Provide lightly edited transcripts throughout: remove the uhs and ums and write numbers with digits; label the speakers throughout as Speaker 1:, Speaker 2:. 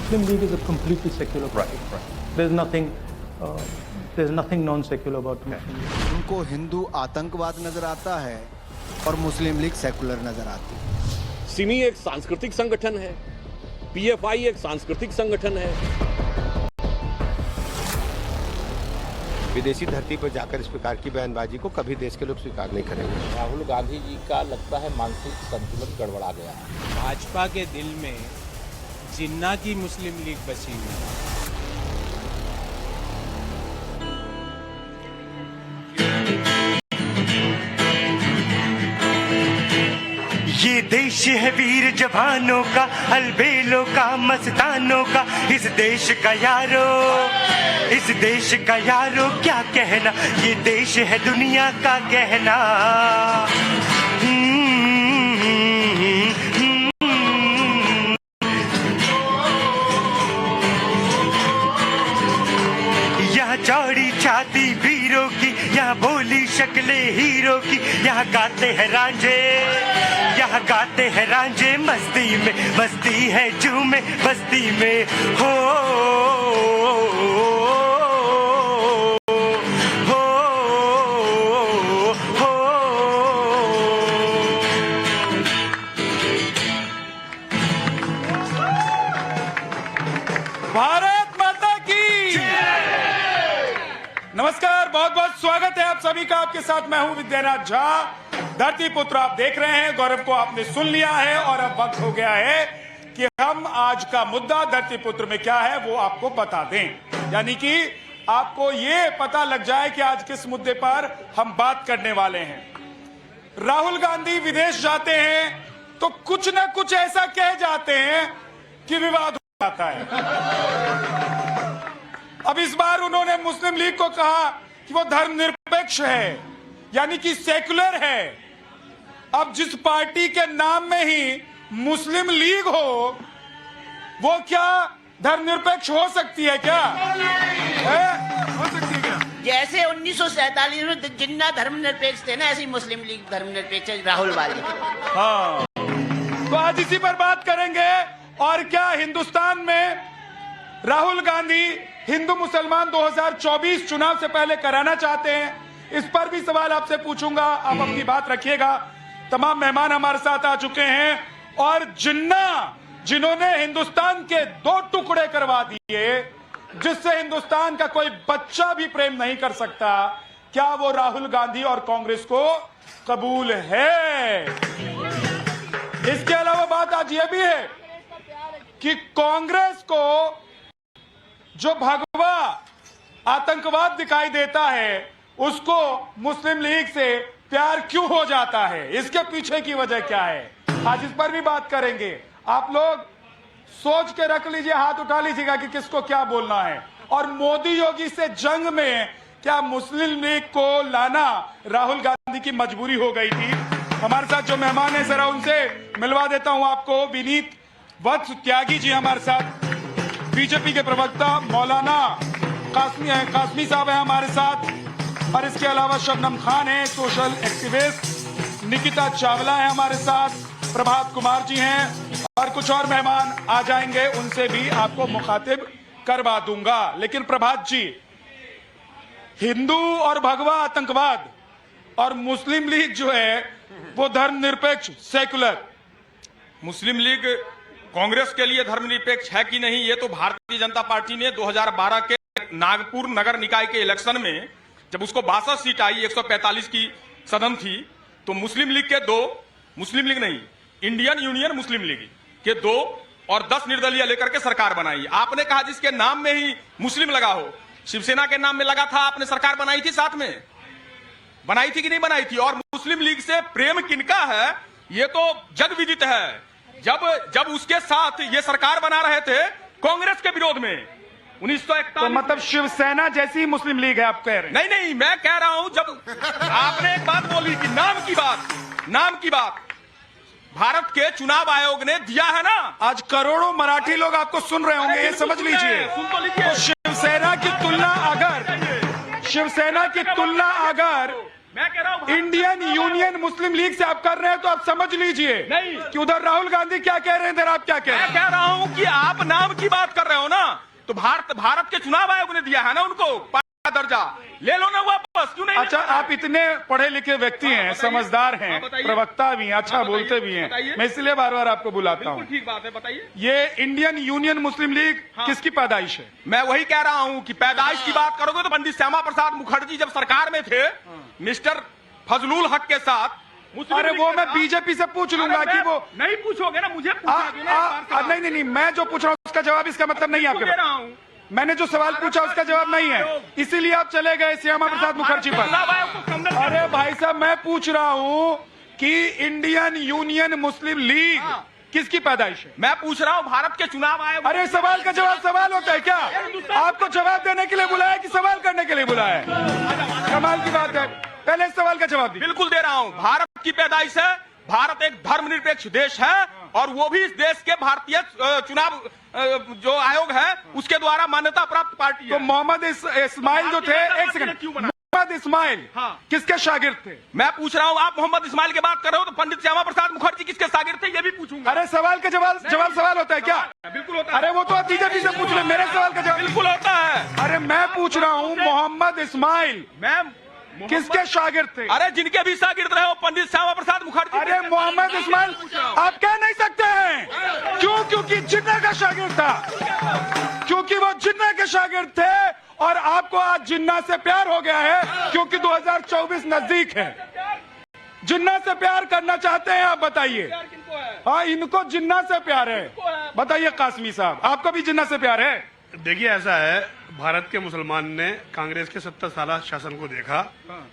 Speaker 1: Muslim League is a completely secular party.
Speaker 2: Right.
Speaker 1: There's nothing non-secular about Muslim League.
Speaker 3: उनको हिंदू आतंकवाद नजर आता है और मुस्लिम लीग सेकुलर नजर आती है।
Speaker 4: सिमी एक सांस्कृतिक संगठन है, पीएफआई एक सांस्कृतिक संगठन है।
Speaker 2: विदेशी धरती पर जाकर इस प्रकार की बयानबाजी को कभी देश के लोग स्वीकार नहीं करेंगे।
Speaker 5: राहुल गांधी जी का लगता है मानसिक संतुलन गड़बड़ा गया है।
Speaker 6: भाजपा के दिल में जिन्ना की मुस्लिम लीग बची हुई है।
Speaker 7: ये देश है वीर जवानों का, अलबेलों का, मस्तानों का। इस देश का यारो, इस देश का यारो क्या कहना, ये देश है दुनिया का गहना। यहाँ चौड़ी छाती वीरों की, यहाँ बोली शक्लें हीरो की। यहाँ गाते हैं रांझे, यहाँ गाते हैं रांझे मस्ती में, मस्ती है झूमे बस्ती में। हो
Speaker 8: भारत माता की नमस्कार, बहुत बहुत स्वागत है आप सभी का। आपके साथ मैं हूं विद्यानाथ झा। धरती पुत्र आप देख रहे हैं, गौरव को आपने सुन लिया है और अब वक्त हो गया है कि हम आज का मुद्दा धरती पुत्र में क्या है वो आपको बता दें, यानी कि आपको ये पता लग जाए कि आज किस मुद्दे पर हम बात करने वाले हैं। राहुल गांधी विदेश जाते हैं तो कुछ ना कुछ ऐसा कह जाते हैं कि विवाद हो जाता है। अब इस बार उन्होंने मुस्लिम लीग को कहा कि वो धर्मनिरपेक्ष है, यानी कि सेकुलर है। अब जिस पार्टी के नाम में ही मुस्लिम लीग हो, वो क्या धर्मनिरपेक्ष हो सकती है क्या? हो सकती है क्या?
Speaker 9: जैसे 1947 में जिन्ना धर्मनिरपेक्ष थे ना, ऐसी मुस्लिम लीग धर्मनिरपेक्ष है राहुल वाली।
Speaker 8: हाँ, तो आज इसी पर बात करेंगे। और क्या हिंदुस्तान में राहुल गांधी हिंदू मुसलमान 2024 चुनाव से पहले कराना चाहते हैं? इस पर भी सवाल आपसे पूछूंगा, आप अपनी बात रखिएगा। तमाम मेहमान हमारे साथ आ चुके हैं और जिन्ना जिन्होंने हिंदुस्तान के 2 टुकड़े करवा दिए, जिससे हिंदुस्तान का कोई बच्चा भी प्रेम नहीं कर सकता, क्या वो राहुल गांधी और कांग्रेस को कबूल है? इसके अलावा बात आज यह भी है कि कांग्रेस को जो भगवा आतंकवाद दिखाई देता है, उसको मुस्लिम लीग से प्यार क्यों हो जाता है? इसके पीछे की वजह क्या है? आज इस पर भी बात करेंगे। आप लोग सोच के रख लीजिए, हाथ उठा लीजिएगा कि किसको क्या बोलना है। और मोदी योगी से जंग में क्या मुस्लिम लीग को लाना राहुल गांधी की मजबूरी हो गई थी? हमारे साथ जो मेहमान है, जरा उनसे मिलवा देता हूं आपको। विनीत वत्स त्यागी जी हमारे साथ, बीजेपी के प्रवक्ता मौलाना कासमी साहब है हमारे साथ, और इसके अलावा शबनम खान है, सोशल एक्टिविस्ट, निकिता चावला है हमारे साथ, प्रभात कुमार जी हैं, और कुछ और मेहमान आ जाएंगे, उनसे भी आपको मुखातिब करवा दूंगा। लेकिन प्रभात जी, हिंदू और भगवा आतंकवाद और मुस्लिम लीग जो है वो धर्मनिरपेक्ष सेकुलर,
Speaker 10: मुस्लिम लीग कांग्रेस के लिए धर्मनिरपेक्ष है कि नहीं, ये तो भारतीय जनता पार्टी ने 2012 के नागपुर नगर निकाय के इलेक्शन में, जब उसको 62 सीट आई, 145 की सदन थी, तो मुस्लिम लीग के 2, मुस्लिम लीग नहीं, इंडियन यूनियन मुस्लिम लीग के 2 और 10 निर्दलीय लेकर के सरकार बनाई। आपने कहा जिसके नाम में ही मुस्लिम लगा हो, शिवसेना के नाम में लगा था, आपने सरकार बनाई थी, साथ में बनाई थी कि नहीं बनाई थी? और मुस्लिम लीग से प्रेम किनका है ये तो जग विदित है। जब उसके साथ ये सरकार बना रहे थे कांग्रेस के विरोध में 1941,
Speaker 8: तो मतलब शिवसेना जैसी मुस्लिम लीग है आप कह रहे हैं?
Speaker 10: नहीं, मैं कह रहा हूं, जब आपने एक बात बोली कि नाम की बात भारत के चुनाव आयोग ने दिया है ना।
Speaker 8: आज करोड़ों मराठी लोग आपको सुन रहे होंगे, ये समझ लीजिए। तो शिवसेना की तुलना अगर
Speaker 10: मैं कह रहा हूँ
Speaker 8: इंडियन यूनियन मुस्लिम लीग से आप कर रहे हैं तो आप समझ लीजिए
Speaker 10: नहीं।
Speaker 8: कि उधर राहुल गांधी क्या कह रहे हैं, इधर आप क्या कह रहे
Speaker 10: मैं
Speaker 8: हैं।
Speaker 10: कह रहा हूँ कि आप नाम की बात कर रहे हो ना, तो भारत के चुनाव आयोग ने दिया है ना उनको दर्जा, ले लो ना वापस, क्यों नहीं?
Speaker 8: अच्छा, आप इतने पढ़े लिखे व्यक्ति हैं, समझदार हैं,
Speaker 10: बताइए।
Speaker 8: प्रवक्ता भी हैं, अच्छा बोलते भी हैं,
Speaker 10: बताइए।
Speaker 8: मैं इसलिए बार बार आपको बुलाता हूँ।
Speaker 10: ठीक बात है, बताइए।
Speaker 8: ये इंडियन यूनियन मुस्लिम लीग किसकी पैदाइश है?
Speaker 10: मैं वही कह रहा हूँ कि पैदाइश की बात करोगे तो पंडित श्यामा प्रसाद मुखर्जी जब सरकार में थे, मिस्टर फजलुल हक के साथ,
Speaker 8: अरे वो मैं बीजेपी से पूछ लूंगा कि वो
Speaker 10: नहीं पूछोगे ना, मुझे पूछा दो ना एक बार सवाल।
Speaker 8: नहीं, मैं जो पूछ रहा हूँ उसका जवाब इसका मतलब नहीं है आपके
Speaker 10: दे रहा
Speaker 8: पास।
Speaker 10: हूँ।
Speaker 8: मैंने जो सवाल पूछा उसका जवाब नहीं है, इसीलिए आप चले गए श्यामा प्रसाद मुखर्जी पर। अरे भाई साहब, मैं पूछ रहा हूँ कि इंडियन यूनियन मुस्लिम लीग किसकी पैदाइश है?
Speaker 10: मैं पूछ रहा हूँ भारत के चुनाव आयोग।
Speaker 8: अरे सवाल का जवाब सवाल होता है क्या? आपको जवाब देने के लिए बुलाया कि सवाल करने के लिए बुलाया है? कमाल की बात है, पहले इस सवाल का जवाब दीजिए।
Speaker 10: बिल्कुल दे रहा हूँ, भारत की पैदाइश है, भारत एक धर्मनिरपेक्ष देश है और वो भी इस देश के भारतीय चुनाव जो आयोग है उसके द्वारा मान्यता प्राप्त पार्टी है।
Speaker 8: तो मोहम्मद इस्माइल जो थे, एक सेकंड, मोहम्मद इस्माइल किसके शागिर्द थे?
Speaker 10: मैं पूछ रहा हूँ, आप मोहम्मद इस्माइल की बात कर रहे हो तो पंडित श्यामा प्रसाद मुखर्जी किसके शागिर्द थे ये भी पूछूंगा।
Speaker 8: अरे सवाल का जवाब सवाल होता है क्या?
Speaker 10: बिल्कुल होता है।
Speaker 8: अरे वो तो आप बीजेपी से पूछ ले, मेरे सवाल का जवाब
Speaker 10: बिल्कुल होता है।
Speaker 8: अरे मैं पूछ रहा हूँ मोहम्मद इस्माइल किसके शागिर्द थे?
Speaker 10: अरे जिनके भी शागिर्द रहे हो पंडित श्यामा प्रसाद मुखर्जी।
Speaker 8: अरे मोहम्मद इस्माइल आप कह नहीं सकते हैं, क्यों? क्योंकि जिन्ना का शागिर्द था, क्योंकि वो जिन्ना के शागिर्द थे और आपको आज जिन्ना से प्यार हो गया है क्योंकि 2024 नजदीक है। जिन्ना से प्यार करना चाहते हैं आप, बताइए। हाँ, इनको जिन्ना से प्यार है, बताइए कासमी साहब, आपको भी जिन्ना से प्यार है?
Speaker 11: देखिए, ऐसा है, भारत के मुसलमान ने कांग्रेस के 70 साल शासन को देखा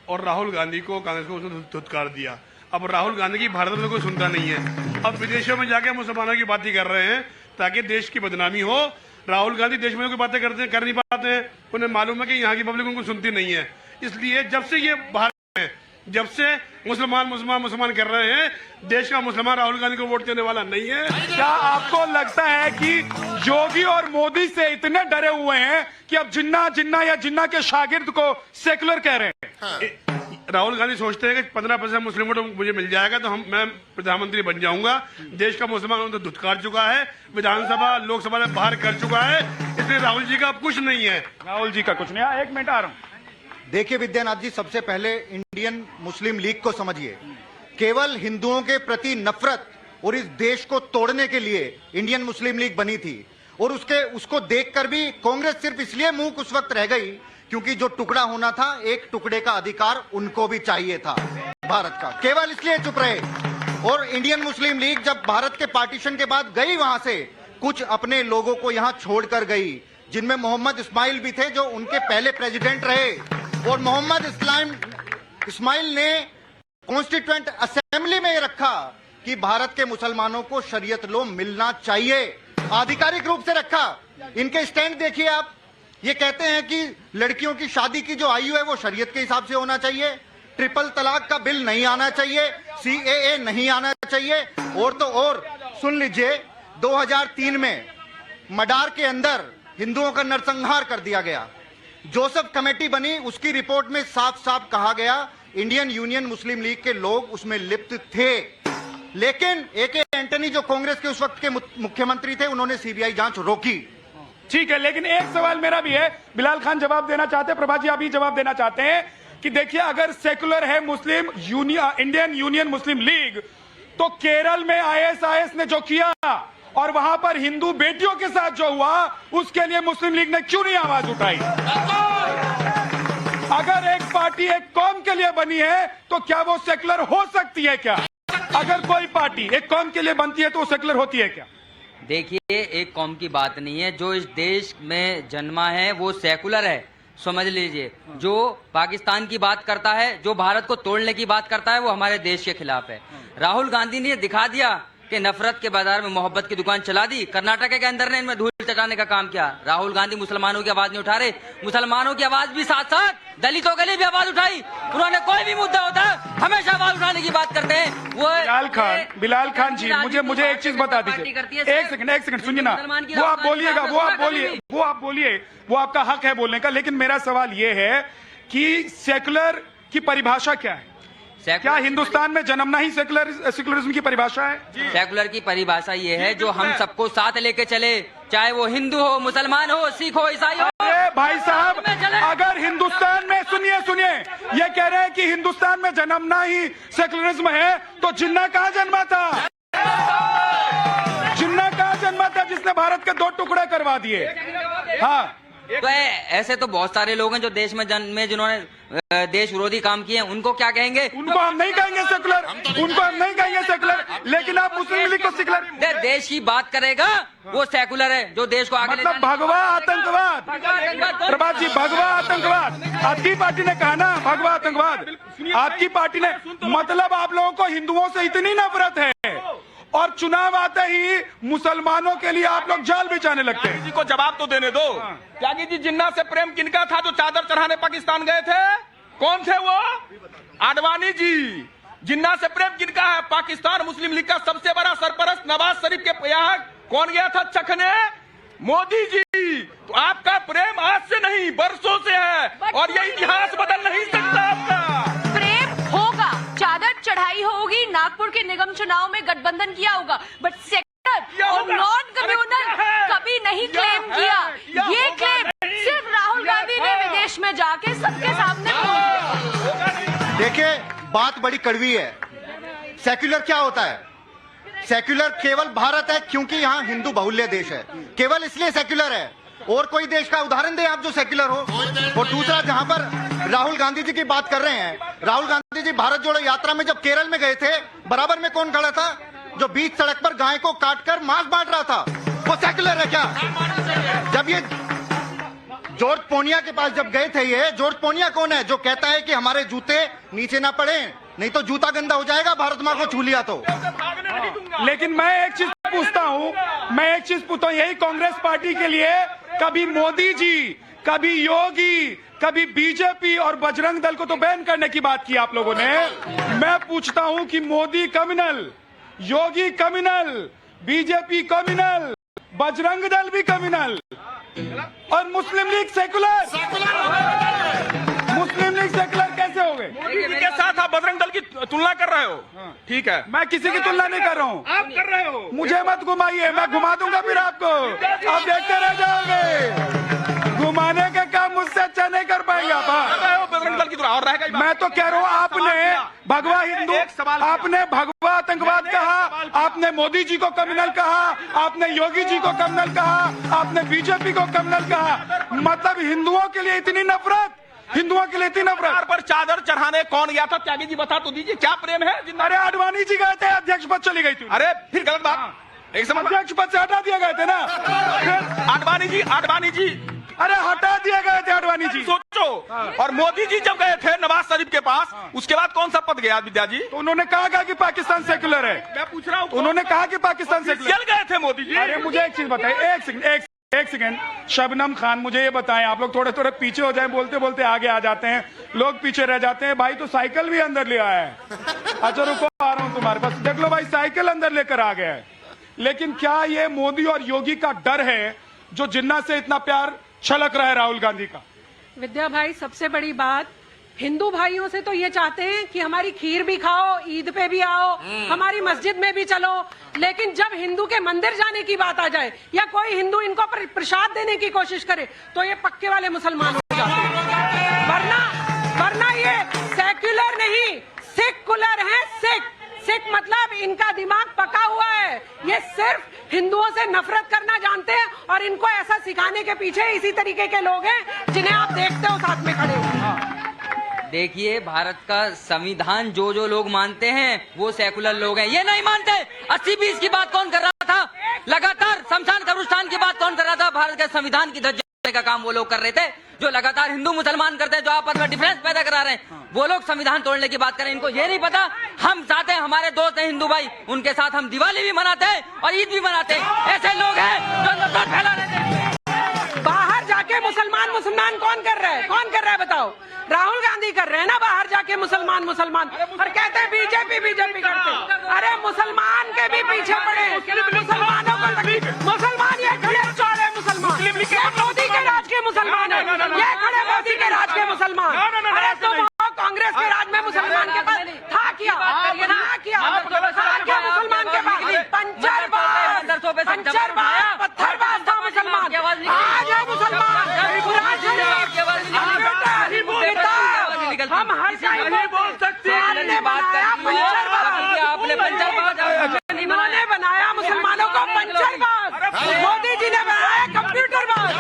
Speaker 11: और राहुल गांधी को, कांग्रेस को उसने धुतकार दिया। अब राहुल गांधी की भारत में कोई सुनता नहीं है, अब विदेशों में जाके मुसलमानों की बातें कर रहे हैं ताकि देश की बदनामी हो। राहुल गांधी देश में कोई बातें कर नहीं पाते हैं, उन्हें मालूम है कि यहाँ की पब्लिक उनको सुनती नहीं है। इसलिए जब से ये भारत में, जब से मुसलमान कर रहे हैं, देश का मुसलमान राहुल गांधी को वोट देने वाला नहीं है।
Speaker 8: क्या आपको लगता है कि योगी और मोदी से इतने डरे हुए हैं कि अब जिन्ना या जिन्ना के शागिर्द को सेकुलर कह रहे हैं?
Speaker 11: राहुल गांधी सोचते हैं कि 15% मुस्लिम वोट मुझे मिल जाएगा तो मैं प्रधानमंत्री बन जाऊंगा। देश का मुसलमान उनको धुतकार चुका है, विधानसभा लोकसभा में बाहर कर चुका है, इसलिए राहुल जी का अब कुछ नहीं है।
Speaker 8: राहुल जी का कुछ नहीं। एक मिनट आ रहा हूं।
Speaker 3: देखिए विद्यानाथ जी, सबसे पहले इंडियन मुस्लिम लीग को समझिए। केवल हिंदुओं के प्रति नफरत और इस देश को तोड़ने के लिए इंडियन मुस्लिम लीग बनी थी और उसको देखकर भी कांग्रेस सिर्फ इसलिए मूक उस वक्त रह गई क्योंकि जो टुकड़ा होना था, एक टुकड़े का अधिकार उनको भी चाहिए था भारत का, केवल इसलिए चुप रहे। और इंडियन मुस्लिम लीग जब भारत के पार्टीशन के बाद गई वहां से, कुछ अपने लोगों को यहां छोड़कर गई, जिनमें मोहम्मद इस्माइल भी थे जो उनके पहले प्रेसिडेंट रहे। और मोहम्मद इस्माइल ने कॉन्स्टिट्यूएंट असेंबली में रखा कि भारत के मुसलमानों को शरीयत लो मिलना चाहिए, आधिकारिक रूप से रखा। इनके स्टैंड देखिए आप, ये कहते हैं कि लड़कियों की शादी की जो आयु है वो शरीयत के हिसाब से होना चाहिए, ट्रिपल तलाक का बिल नहीं आना चाहिए, CAA नहीं आना चाहिए। और तो और सुन लीजिए, 2003 में मडार के अंदर हिंदुओं का नरसंहार कर दिया गया। जोसेफ कमेटी बनी, उसकी रिपोर्ट में साफ साफ कहा गया इंडियन यूनियन मुस्लिम लीग के लोग उसमें लिप्त थे। लेकिन AK एंटनी जो कांग्रेस के उस वक्त के मुख्यमंत्री थे, उन्होंने CBI जांच रोकी।
Speaker 8: ठीक है, लेकिन एक सवाल मेरा भी है, बिलाल खान जवाब देना चाहते हैं, प्रभा जी आप ही जवाब देना चाहते हैं कि देखिए, अगर सेकुलर है इंडियन यूनियन मुस्लिम लीग, तो केरल में ISIS ने जो किया और वहां पर हिंदू बेटियों के साथ जो हुआ, उसके लिए मुस्लिम लीग ने क्यों नहीं आवाज उठाई? अगर एक पार्टी एक कौम के लिए बनी है तो क्या वो सेकुलर हो सकती है क्या? अगर कोई पार्टी एक कौम के लिए बनती है तो वो सेकुलर होती है क्या?
Speaker 12: देखिए, एक कौम की बात नहीं है, जो इस देश में जन्मा है वो सेकुलर है, समझ लीजिए। जो पाकिस्तान की बात करता है, जो भारत को तोड़ने की बात करता है, वो हमारे देश के खिलाफ है। राहुल गांधी ने दिखा दिया कि नफरत के बाजार में मोहब्बत की दुकान चला दी। कर्नाटक के अंदर ने इनमें धूल चटाने का काम किया। राहुल गांधी मुसलमानों की आवाज नहीं उठा रहे, मुसलमानों की आवाज भी साथ साथ दलितों के लिए भी आवाज उठाई। उन्होंने कोई भी मुद्दा होता है हमेशा आवाज उठाने की बात करते हैं। वो
Speaker 8: बिलाल खान जी, मुझे एक चीज बता दीजिए। एक सेकंड सुनिए ना, वो आप बोलिएगा, वो आप बोलिए, वो आपका हक है बोलने का। लेकिन मेरा सवाल ये है कि सेकुलर की परिभाषा क्या है? क्या हिंदुस्तान में जन्मना ही सेकुलरिज्म की परिभाषा है?
Speaker 12: सेकुलर की परिभाषा ये है जो हम सबको साथ लेके चले, चाहे वो हिंदू हो, मुसलमान हो, सिख हो, ईसाई हो।
Speaker 8: अरे भाई साहब, अगर हिंदुस्तान में सुनिए ये कह रहे हैं कि हिंदुस्तान में जन्मना ही सेकुलरिज्म है, तो जिन्ना कहाँ जन्मा था? जिन्ना कहाँ जन्मा था जिसने भारत के 2 टुकड़े करवा दिए? हाँ,
Speaker 12: तो ऐसे तो बहुत सारे लोग हैं जो देश में जन्मे, जिन्होंने देश विरोधी काम किए हैं, उनको क्या कहेंगे?
Speaker 8: उनको हम नहीं कहेंगे सेकुलर, उनको हम नहीं कहेंगे सेकुलर, लेकिन आप मुस्लिम लीग को सेकुलर।
Speaker 12: देश की बात करेगा वो सेकुलर है, जो देश को आगे
Speaker 8: मतलब भगवा आतंकवाद। प्रभात जी, भगवा आतंकवाद आपकी पार्टी ने कहा ना, भगवा आतंकवाद आपकी पार्टी ने, मतलब आप लोगों को हिंदुओं से इतनी नफरत है और चुनाव आते ही मुसलमानों के लिए आप लोग जाल बिछाने लगते हैं।
Speaker 10: जी को जवाब तो देने दो। त्यागी जी, जिन्ना से प्रेम किनका था जो चादर चढ़ाने पाकिस्तान गए थे? कौन थे वो? आडवाणी जी। जिन्ना से प्रेम किनका है? पाकिस्तान मुस्लिम लीग का सबसे बड़ा सरपरस्त नवाज शरीफ के यहाँ कौन गया था चखने? मोदी जी। तो आपका प्रेम आज से नहीं, बरसों से है और ये इतिहास बदल नहीं सकता आपका।
Speaker 13: प्रेम होगा, चादर चढ़ाई होगी, नागपुर के निगम चुनाव में गठबंधन किया होगा, बट सेक्टर और नॉन कम्युनल कभी नहीं क्लेम किया। ये क्लेम सिर्फ राहुल गांधी ने विदेश में जाके सबके सामने किया।
Speaker 3: देखिए, बात बड़ी कड़वी है। सेक्युलर क्या होता है? सेक्युलर केवल भारत है क्योंकि यहाँ हिंदू बहुल्य देश है, केवल इसलिए सेक्युलर है। और कोई देश का उदाहरण दें आप जो सेक्युलर हो। और दूसरा, जहां पर राहुल गांधी जी की बात कर रहे हैं, राहुल गांधी जी भारत जोड़ो यात्रा में जब केरल में गए थे, बराबर में कौन खड़ा था? जो बीच सड़क पर गाय को काटकर मांस बांट रहा था। वो सेक्युलर है क्या? जब ये जॉर्ज पोनिया के पास जब गए थे, ये जॉर्ज पोनिया कौन है? जो कहता है कि हमारे जूते नीचे ना पड़े, नहीं तो जूता गंदा हो जाएगा, भारत माँ को छू लिया तो।
Speaker 8: लेकिन मैं एक चीज पूछता हूँ, यही कांग्रेस पार्टी के लिए कभी मोदी जी, कभी योगी, कभी बीजेपी और बजरंग दल को तो बैन करने की बात की आप लोगों ने। मैं पूछता हूं कि मोदी कम्युनल, योगी communal, BJP communal, Bajrang Dal भी कम्युनल और मुस्लिम लीग सेकुलर। मुस्लिम लीग सेकुलर कैसे हो गए?
Speaker 10: मोदी जी के साथ आप बजरंग दल की तुलना कर रहे हो? ठीक है,
Speaker 8: मैं किसी की तुलना नहीं कर रहा हूँ।
Speaker 10: आप कर रहे हो।
Speaker 8: मुझे मत घुमाइए, मैं घुमा दूंगा फिर आपको, आप देखते रह जाओगे। घुमाने का काम मुझसे अच्छा नहीं कर पाएंगे आप।
Speaker 10: बजरंग दल की तुलना और रहेगा।
Speaker 8: मैं तो कह रहा हूँ, आपने भगवा हिंदू, आपने भगवा आतंकवाद कहा, आपने मोदी जी को कम्युनल कहा, आपने योगी जी को कम्युनल कहा, आपने बीजेपी को कम्युनल कहा। मतलब हिंदुओं के लिए इतनी नफरत, हिंदुओं के लिए इतनी नफरत।
Speaker 10: पर चादर चढ़ाने कौन गया था? त्यागी जी बता तो दीजिए, क्या प्रेम है?
Speaker 8: अरे आडवाणी जी गए थे, अध्यक्ष पद चली गई थी।
Speaker 10: अरे फिर गलत बात। एक समय
Speaker 8: अध्यक्ष पद से हटा दिया गए थे ना। आडवाणी जी अरे हटा दिया गए थे आडवाणी जी।
Speaker 10: सोचो, और मोदी जी जब गए थे नवाज शरीफ के पास, उसके बाद कौन सा पद गया विद्या जी?
Speaker 8: तो उन्होंने कहा कि पाकिस्तान सेक्युलर है।
Speaker 10: मैं पूछ रहा हूँ,
Speaker 8: उन्होंने कहा कि पाकिस्तान सेक्युलर
Speaker 10: गए थे मोदी जी।
Speaker 8: अरे मुझे एक चीज बताइए, एक सेकंड। शबनम खान, मुझे ये बताएं, आप लोग थोड़े थोड़े पीछे हो जाएं, बोलते बोलते आगे आ जाते हैं, लोग पीछे रह जाते हैं। भाई तो साइकिल भी अंदर ले आया है। अच्छा रुको, आ रहा हूं तुम्हारे पास, देख लो भाई, साइकिल अंदर लेकर आ गया है। लेकिन क्या ये मोदी और योगी का डर है जो जिन्ना से इतना प्यार छलक रहा है राहुल गांधी का?
Speaker 13: विद्या भाई, सबसे बड़ी बात, हिंदू भाइयों से तो ये चाहते हैं कि हमारी खीर भी खाओ, ईद पे भी आओ, हमारी मस्जिद में भी चलो, लेकिन जब हिंदू के मंदिर जाने की बात आ जाए या कोई हिंदू इनको प्रसाद देने की कोशिश करे तो ये पक्के वाले मुसलमान हो जाते हैं। वरना ये सेक्युलर नहीं, सेकुलर है। सिख मतलब इनका दिमाग पका हुआ है, ये सिर्फ हिंदुओं से नफरत करना जानते हैं और इनको ऐसा सिखाने के पीछे इसी तरीके के लोग हैं जिन्हें आप देखते हो साथ में खड़े हो।
Speaker 12: देखिए, भारत का संविधान जो लोग मानते हैं वो सेकुलर लोग हैं, ये नहीं मानते। 80-20 की बात कौन कर रहा था? लगातार शमशान कब्रिस्तान की बात कौन कर रहा था? भारत के संविधान की धज्जियां का काम वो लोग कर रहे थे, जो लगातार हिंदू मुसलमान करते हैं, जो आपस में डिफरेंस पैदा करा रहे हैं। वो लोग संविधान तोड़ने की बात करें, इनको ये नहीं पता हम चाहते हैं, हमारे दोस्त हैं हिंदू भाई, उनके साथ हम दिवाली भी मनाते हैं और ईद भी मनाते हैं। ऐसे लोग हैं जो नफरत फैला रहे थे।
Speaker 13: बाहर जाके मुसलमान कौन कर रहा है? कौन कर रहा है बताओ? राहुल गांधी कर रहे हैं ना, बाहर जाके मुसलमान और कहते हैं बीजेपी करते। अरे मुसलमान के भी पीछे पड़े, मुसलमानों को मुसलमान ये खड़े चौड़े मुसलमान, मोदी के राज के मुसलमान है, ये खड़े मोदी के राज के मुसलमान। अरे तुम कांग्रेस के पंचरबाज, पत्थरबाज था मुसलमान। आज है मुसलमान। कुरान शरीफ, किताब, हम हर कहीं बोल सकते हैं। आपने बनाया पंचरबाज, इन्होंने बनाया मुसलमानों को पंचरबाज, मोदी जी ने बनाया कंप्यूटरबाज।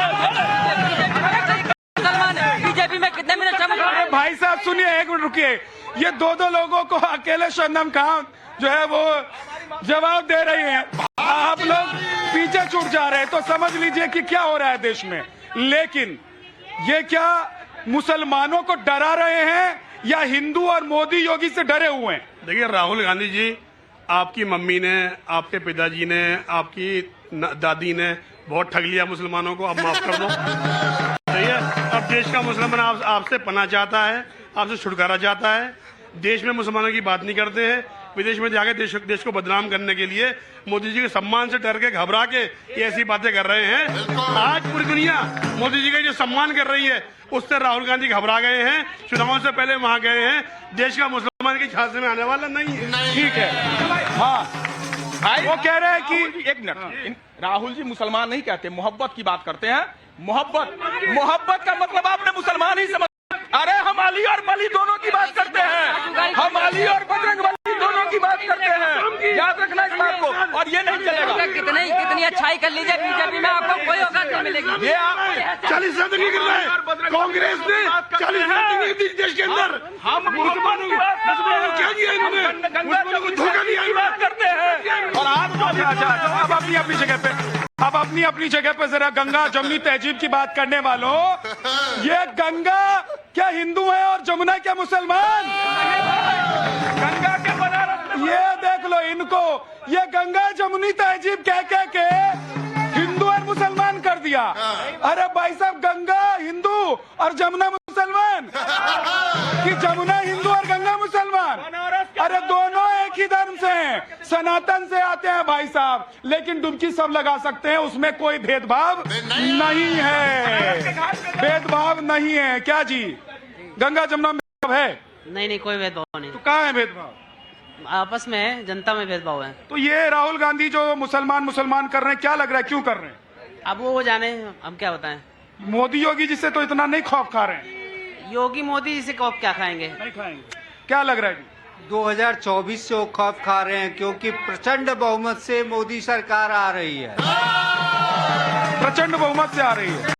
Speaker 13: बीजेपी में कितने मिनट
Speaker 8: भाई साहब सुनिए, एक मिनट रुकिए। ये दो लोगों को अकेले शबनम खान जो है वो जवाब दे रही हैं, आप लोग पीछे छूट जा रहे हैं। तो समझ लीजिए कि क्या हो रहा है देश में। लेकिन ये क्या मुसलमानों को डरा रहे हैं या हिंदू और मोदी योगी से डरे हुए हैं?
Speaker 11: देखिए राहुल गांधी जी, आपकी मम्मी ने, आपके पिताजी ने, आपकी दादी ने बहुत ठग लिया मुसलमानों को, अब माफ कर दो। सही है, अब देश का मुसलमान आपसे पनाह चाहता है, आपसे छुटकारा चाहता है। देश में मुसलमानों की बात नहीं करते हैं, विदेश में जाके देश को बदनाम करने के लिए मोदी जी के सम्मान से डर के घबरा के ये ऐसी बातें कर रहे हैं। आज पूरी दुनिया मोदी जी का जो सम्मान कर रही है उससे राहुल गांधी घबरा गए हैं, चुनावों से पहले वहां गए हैं। देश का मुसलमान की झांसे में आने वाला नहीं है।
Speaker 8: ठीक है, हाँ वो कह रहे हैं कि
Speaker 10: एक मिनट, राहुल जी मुसलमान नहीं कहते, मोहब्बत की बात करते हैं। मोहब्बत का मतलब आपने मुसलमान ही समझ। अरे हम अली और मली दोनों की बात करते हैं, हम अली और बजरंगबली दोनों की बात करते हैं, याद रखना इस बात को। और ये नहीं चलेगा।
Speaker 12: कितनी अच्छाई कर लीजिए, बीजेपी में आपको कोई औकात नहीं मिलेगी।
Speaker 11: ये आप 40 साल नहीं कर रहे हैं, कांग्रेस ने 40 साल नहीं दी देश के अंदर।
Speaker 10: हम
Speaker 11: मुसलमानों को क्या दिया इन्होंने, मुसलमानों को धोखा दिया
Speaker 10: बात करते हैं। और आप
Speaker 8: अब अपनी अपनी जगह पे जरा गंगा जमुनी तहजीब की बात करने वालों, ये गंगा क्या हिंदू है और जमुना क्या मुसलमान? गंगा के बनारस, ये देख लो इनको, ये गंगा जमुनी तहजीब कह के हिंदू और मुसलमान कर दिया। अरे भाई साहब, गंगा हिंदू और जमुना मुसलमान कि जमुना हिंदू और गंगा मुसलमान? अरे दोनों एक ही धर्म से हैं, सनातन से आते हैं भाई साहब। लेकिन डुबकी सब लगा सकते हैं, उसमें कोई भेदभाव नहीं है, भेदभाव नहीं है। क्या जी, गंगा जमुना में है?
Speaker 12: नहीं, कोई भेदभाव नहीं।
Speaker 8: तो कहाँ है भेदभाव?
Speaker 12: आपस में है, जनता में भेदभाव है।
Speaker 8: तो ये राहुल गांधी जो मुसलमान कर रहे हैं, क्या लग रहा है क्यों कर रहे हैं?
Speaker 12: अब वो जाने, हम क्या बताएं।
Speaker 8: मोदी योगी जी से तो इतना नहीं खौफ खा रहे हैं।
Speaker 12: योगी मोदी जी से खौफ क्या खाएंगे?
Speaker 8: नहीं खाएंगे। क्या लग रहा है?
Speaker 2: 2024 से वो खौफ खा रहे हैं क्योंकि प्रचंड बहुमत से मोदी सरकार आ रही है।
Speaker 8: प्रचंड बहुमत से आ रही है।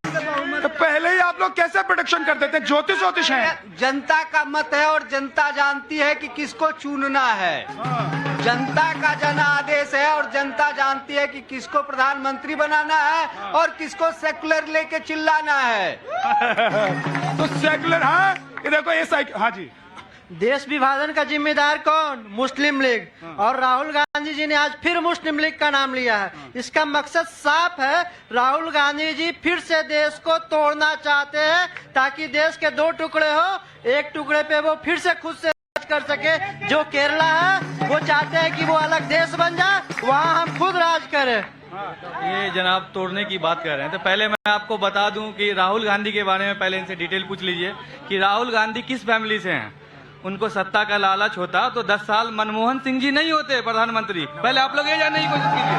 Speaker 8: तो पहले ही आप लोग कैसे प्रेडिक्शन कर देते हैं? ज्योतिष हैं।
Speaker 2: जनता का मत है और जनता जानती है कि किसको चुनना है। जनता का जनादेश है और जनता जानती है कि किसको प्रधानमंत्री बनाना है और किसको सेकुलर लेके चिल्लाना है।
Speaker 8: तो सेकुलर, हाँ ये देखो ये हाँ जी,
Speaker 12: देश विभाजन का जिम्मेदार कौन? मुस्लिम लीग। और राहुल गांधी जी ने आज फिर मुस्लिम लीग का नाम लिया है। इसका मकसद साफ है, राहुल गांधी जी फिर से देश को तोड़ना चाहते हैं ताकि देश के दो टुकड़े हो, एक टुकड़े पे वो फिर से खुद से राज कर सके। जो केरला है वो चाहते हैं कि वो अलग देश बन जाए, वहाँ हम खुद राज करें।
Speaker 14: ये जनाब तोड़ने की बात कर रहे हैं, तो पहले मैं आपको बता दूं कि राहुल गांधी के बारे में पहले इनसे डिटेल पूछ लीजिए कि राहुल गांधी किस फैमिली से हैं। उनको सत्ता का लालच होता तो 10 साल मनमोहन सिंह जी नहीं होते प्रधानमंत्री। पहले आप लोग ये जानने की कोशिश कीजिए।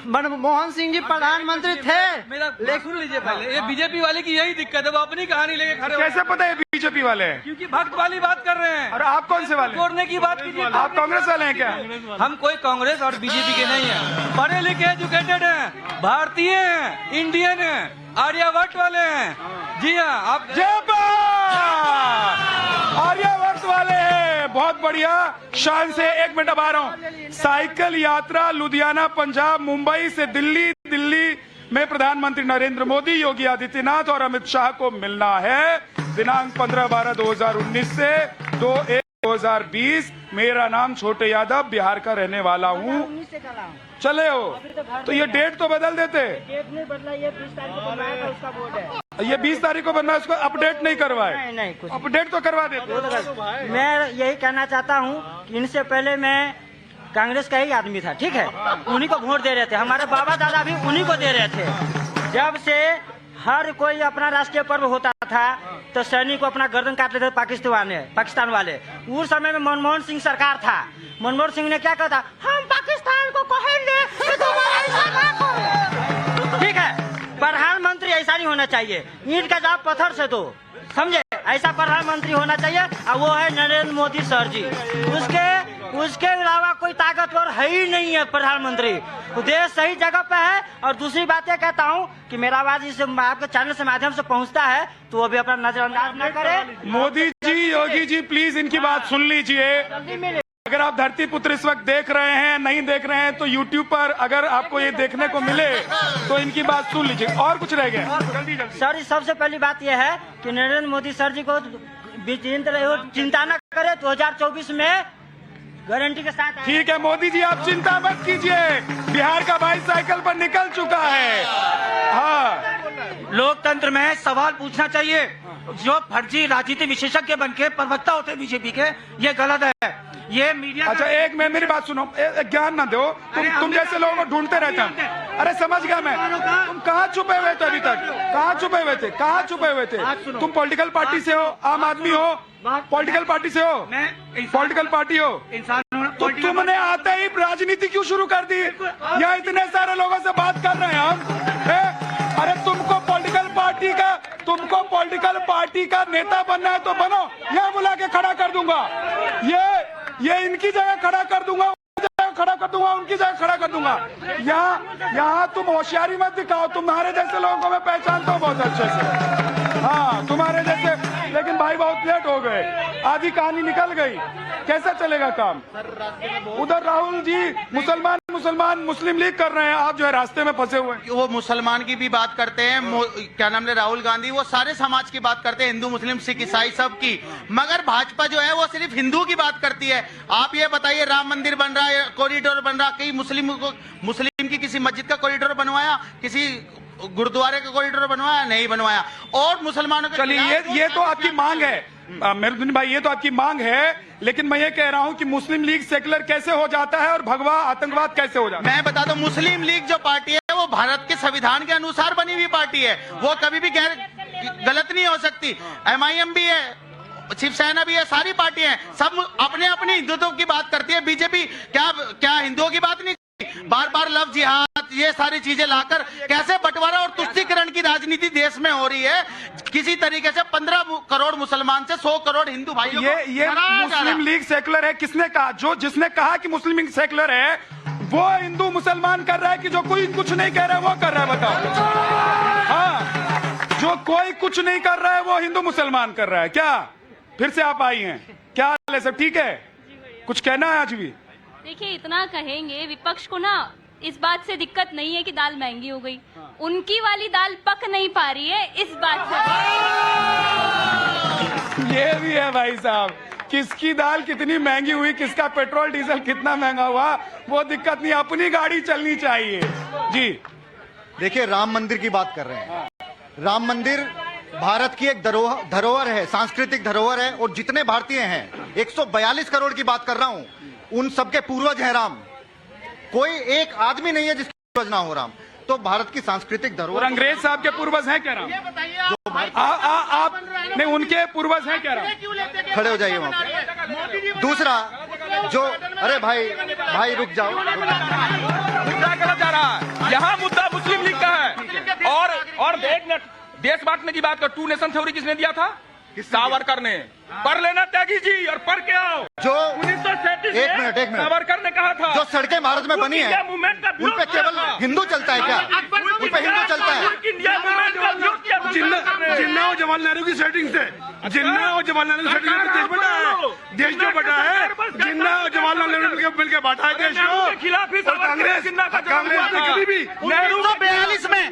Speaker 12: मनमोहन सिंह जी प्रधानमंत्री थे।
Speaker 14: मेरा सुन लीजिए पहले, ये बीजेपी वाले की यही दिक्कत है, वो अपनी कहानी लेके खड़े।
Speaker 8: कैसे पता है बीजेपी वाले हैं?
Speaker 14: क्योंकि भक्त वाली बात कर रहे हैं।
Speaker 8: और आप कौन से वाले?
Speaker 14: तोड़ने की बात कीजिए।
Speaker 8: आप कांग्रेस वाले हैं क्या?
Speaker 14: हम कोई कांग्रेस और बीजेपी के नहीं है, पढ़े लिखे एजुकेटेड हैं, भारतीय हैं, इंडियन हैं, आर्यभट्ट वाले हैं। जी हाँ, आप
Speaker 8: आर्यभट्ट वाले हैं, बहुत बढ़िया, शान से। एक मिनट अब आ रहा हूँ। साइकिल यात्रा लुधियाना पंजाब मुंबई से दिल्ली, दिल्ली में प्रधानमंत्री नरेंद्र मोदी, योगी आदित्यनाथ और अमित शाह को मिलना है दिनांक 15/12/2019 से 2/1/2020। मेरा नाम छोटे यादव, बिहार का रहने वाला हूँ। चले हो तो ये डेट तो बदल देते।
Speaker 12: डेट नहीं बदला, ये 20 तारीख को बनवाया था, उसका बोर्ड है।
Speaker 8: ये 20 तारीख को बनवाया, उसको अपडेट नहीं करवाए।
Speaker 12: नहीं कुछ
Speaker 8: अपडेट तो करवा देते।
Speaker 12: मैं यही कहना चाहता हूँ कि इनसे पहले मैं कांग्रेस का ही आदमी था, ठीक है, उन्हीं को वोट दे रहे थे, हमारे बाबा दादा भी उन्हीं को दे रहे थे। जब से हर कोई अपना राष्ट्रीय पर्व होता था तो सैनिक को अपना गर्दन काट लेते पाकिस्तान वाले। उस समय में मनमोहन सिंह सरकार था, मनमोहन सिंह ने क्या कहा था, हम पाकिस्तान को कहेंगे
Speaker 14: होना चाहिए, ईंट का जवाब पत्थर से दो, समझे? ऐसा प्रधानमंत्री होना चाहिए, और वो है नरेंद्र मोदी सर जी। उसके अलावा कोई ताकतवर है ही नहीं है प्रधानमंत्री। देश सही जगह पे है। और दूसरी बात ये कहता हूँ कि मेरा आवाज इस आपके चैनल से माध्यम से पहुँचता है तो वो भी अपना नजरअंदाज न करे।
Speaker 8: मोदी जी, योगी जी, प्लीज इनकी बात सुन लीजिए। अगर आप धरती पुत्र इस वक्त देख रहे हैं, नहीं देख रहे हैं, तो YouTube पर अगर आपको ये देखने को मिले तो इनकी बात सुन लीजिए। और कुछ रह गया?
Speaker 14: सर, सबसे पहली बात यह है कि नरेंद्र मोदी सर जी को चिंता न करे, 2024 में गारंटी के साथ।
Speaker 8: ठीक है मोदी जी, आप चिंता मत कीजिए, बिहार का भाई साइकिल पर निकल चुका है। हाँ,
Speaker 14: लोकतंत्र में सवाल पूछना चाहिए। जो फर्जी राजनीति विशेषज्ञ बनके प्रवक्ता होते बीजेपी के, ये गलत है। ये मीडिया।
Speaker 8: अच्छा, एक मैं मेरी बात सुनो, ज्ञान ना दो। तुम जैसे लोगों को ढूंढते रहते हैं। अरे समझ गया मैं। तुम कहाँ छुपे हुए थे अभी तक? कहाँ छुपे हुए थे? कहाँ छुपे हुए थे? तुम पॉलिटिकल पार्टी से हो, आम आदमी हो, पॉलिटिकल पार्टी से हो, पॉलिटिकल पार्टी हो, तो तुमने आते ही राजनीति क्यों शुरू कर दी? यहाँ इतने सारे लोगों से बात कर रहे हैं हम। अरे तुमको पॉलिटिकल पार्टी का नेता बनना है तो बनो, यहाँ बुला के खड़ा कर दूंगा। ये इनकी जगह खड़ा कर दूंगा, खड़ा कर दूंगा, उनकी जगह खड़ा कर दूंगा। यहाँ तुम होशियारी मत दिखाओ। तुम्हारे जैसे लोगों को मैं पहचानता हूँ बहुत अच्छे से। हाँ, तुम्हारे जैसे। लेकिन भाई बहुत लेट हो गए, आधी कहानी निकल गई। कैसे चलेगा काम? उधर राहुल जी मुस्लिम लीग कर रहे हैं, आप जो है रास्ते में फंसे हुए हैं।
Speaker 3: वो मुसलमान की भी बात करते हैं, क्या नाम है, राहुल गांधी, वो सारे समाज की बात करते हैं, हिंदू मुस्लिम सिख ईसाई सब की। मगर भाजपा जो है वो सिर्फ हिंदू की बात करती है। आप ये बताइए, राम मंदिर बन रहा है, कॉरिडोर बन रहा, कई मुस्लिम की किसी मस्जिद का कॉरिडोर बनवाया, किसी गुरुद्वारे का कॉरिडोर बनवाया? नहीं बनवाया। और मुसलमानों के
Speaker 8: चलिए, ये तो आपकी मांग है मेहरुद्दीन भाई, ये तो आपकी मांग है। लेकिन मैं ये कह रहा हूं कि मुस्लिम लीग सेकुलर कैसे हो जाता है और भगवा आतंकवाद कैसे हो जाता है?
Speaker 3: मैं बता दूं, मुस्लिम लीग जो पार्टी है वो भारत के संविधान के अनुसार बनी हुई पार्टी है। वो कभी भी गलत नहीं हो सकती। MIM भी है, शिवसेना भी है, सारी पार्टियां हैं, सब अपने अपनी हिंदुत्व की बात करती है। बीजेपी क्या हिंदुओं की बात नहीं? बार बार लव जिहाद, ये सारी चीजें लाकर कैसे बंटवारा और तुष्टीकरण की राजनीति देश में हो रही है। किसी तरीके से 15 करोड़ मुसलमान से 100 करोड़ हिंदू भाइयों
Speaker 8: ये मुस्लिम लीग सेकुलर है। किसने कहा? जिसने कहा कि मुस्लिम लीग सेकुलर है वो हिंदू मुसलमान कर रहा है कि जो कोई कुछ नहीं कह रहा है वो कर रहा है? बताओ। हाँ, जो कोई कुछ नहीं कर रहा है वो हिंदू मुसलमान कर रहा है क्या? फिर से आप आई हैं, क्या हाल है? सब ठीक है? कुछ कहना है आज भी?
Speaker 15: देखिए, इतना कहेंगे, विपक्ष को ना इस बात से दिक्कत नहीं है कि दाल महंगी हो गई, उनकी वाली दाल पक नहीं पा रही है, इस बात से।
Speaker 8: ये भी है भाई साहब, किसकी दाल कितनी महंगी हुई, किसका पेट्रोल डीजल कितना महंगा हुआ, वो दिक्कत नहीं, अपनी गाड़ी चलनी चाहिए। जी
Speaker 3: देखिए, राम मंदिर की बात कर रहे हैं। राम मंदिर भारत की एक धरोहर है, सांस्कृतिक धरोहर है। और जितने भारतीय हैं, 142 करोड़ की बात कर रहा हूं, उन सबके पूर्वज हैं राम। कोई एक आदमी नहीं है जिसके पूर्वज ना हो राम। तो भारत की सांस्कृतिक धरोहर।
Speaker 8: और अंग्रेज साहब के पूर्वज हैं क्या राम? आप नहीं, उनके पूर्वज हैं क्या राम?
Speaker 3: खड़े हो जाइए वहां पे। दूसरा जो, अरे भाई रुक जाओ।
Speaker 10: मुद्दा गलत जा रहा है। यहाँ मुद्दा मुस्लिम लीग का है। और देश बांटने की बात कर, 2 नेशन थ्योरी किसने दिया था? सावरकर ने। पढ़ लेना त्यागी जी, और पढ़ के आओ।
Speaker 3: जो
Speaker 10: 1937
Speaker 3: एक मिनट
Speaker 10: सावरकर ने कहा था,
Speaker 3: जो सड़कें भारत में बनी है उन पे केवल हिंदू चलता है क्या? उन पे हिंदू चलता है?
Speaker 11: जिन्ना और जवाहरलाल नेहरू की सेटिंग से, जिन्ना और जवाहरलाल नेहरू की सेटिंग से देश बटा है। देश जो बटा है, जिन्ना और जवाहरलाल नेहरू मिलकर बांटा है देश को। कांग्रेस ने कभी भी
Speaker 3: 1942 में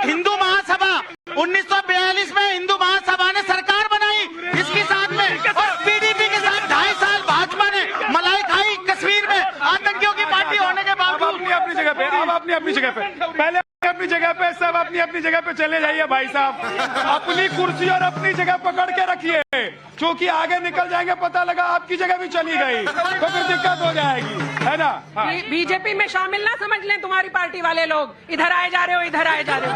Speaker 3: हिंदू महासभा, 1942 में हिंदू महासभा ने सरकार बनाई इसके साथ में, और PDP के साथ 2.5 साल भाजपा ने मलाई खाई कश्मीर में आतंकियों की पार्टी होने के बावजूद।
Speaker 8: अपनी जगह पे, आप अपनी जगह पे, पहले अपनी जगह पे, सब अपनी जगह पे चले जाइए भाई साहब। अपनी कुर्सी और अपनी जगह पकड़ के रखिए, क्योंकि आगे निकल जाएंगे, पता लगा आपकी जगह भी चली गई तो फिर दिक्कत हो जाएगी, है ना?
Speaker 13: बीजेपी में शामिल ना समझ लें तुम्हारी पार्टी वाले लोग, इधर आए जा रहे हो, इधर आए जा रहे हो।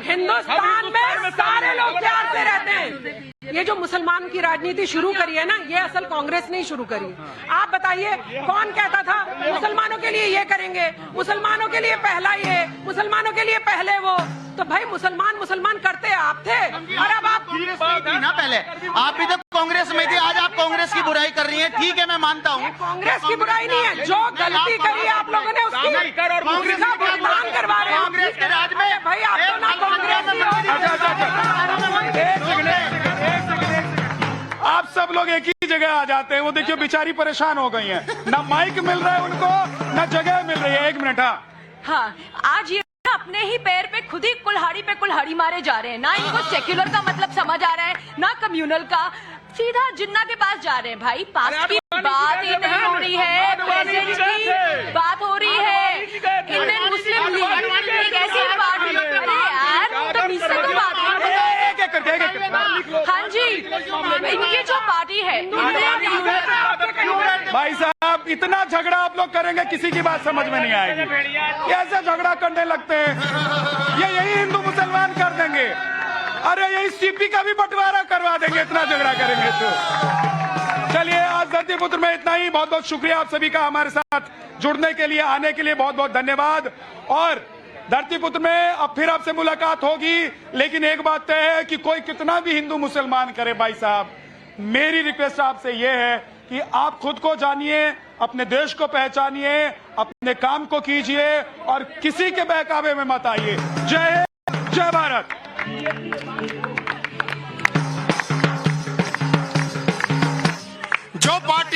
Speaker 13: हिंदुस्तान में सारे लोग प्यार से रहते हैं। ये जो मुसलमान की राजनीति शुरू करी है ना, ये असल कांग्रेस ने शुरू करी। आप बताइए, कौन कहता था मुसलमानों के के लिए ये करेंगे, मुसलमानों के लिए पहला ये, मुसलमानों के लिए पहले वो। तो भाई मुसलमान करते आप थे, और अब आप
Speaker 3: ना पहले आप भी तो कांग्रेस में थे, आज आप कांग्रेस की बुराई कर रही हैं। ठीक है, मैं मानता हूँ
Speaker 13: कांग्रेस की बुराई नहीं है, जो गलती करी है आप लोगों ने उसकी भुगतान करवा रहे हैं।
Speaker 3: कांग्रेस के राज में
Speaker 13: भाई आप तो ना कांग्रेस ही हो।
Speaker 8: आप सब लोग एक ही जगह आ जाते हैं। वो देखिए बेचारी परेशान हो गई हैं, ना माइक मिल रहा है उनको, ना जगह मिल रही है। 1 मिनट।
Speaker 15: हाँ, आज ये अपने ही पैर पे खुद ही कुल्हाड़ी पे कुल्हाड़ी मारे जा रहे हैं। ना इनको सेक्युलर का मतलब समझ आ रहा है, ना कम्युनल का। सीधा जिन्ना के पास जा रहे हैं। भाई पास्ट की बात ही नहीं हो रही है, प्रेजेंट की बात हो रही है। इंडियन मुस्लिम लीग एक ऐसी पार्टी, अरे यार तमीज से तो बात करो। हाँ जी, इनकी जो पार्टी है
Speaker 8: भाई साहब, इतना झगड़ा आप लोग करेंगे, किसी की बात समझ में नहीं आएगी। ऐसे झगड़ा करने लगते हैं, ये यही हिंदू मुसलमान कर देंगे। अरे यही सीपी का भी बंटवारा करवा देंगे, इतना झगड़ा करेंगे तो। चलिए, आज धरतीपुत्र में इतना ही। बहुत बहुत शुक्रिया आप सभी का हमारे साथ जुड़ने के लिए, आने के लिए बहुत बहुत धन्यवाद। और धरतीपुत्र में अब फिर आपसे मुलाकात होगी, लेकिन एक बात तय है कि कोई कितना भी हिंदू मुसलमान करे, भाई साहब मेरी रिक्वेस्ट आपसे यह है कि आप खुद को जानिए, अपने देश को पहचानिए, अपने काम को कीजिए और किसी के बहकावे में मत आइए। जय हिंद, जय भारत।
Speaker 3: जो पार्टी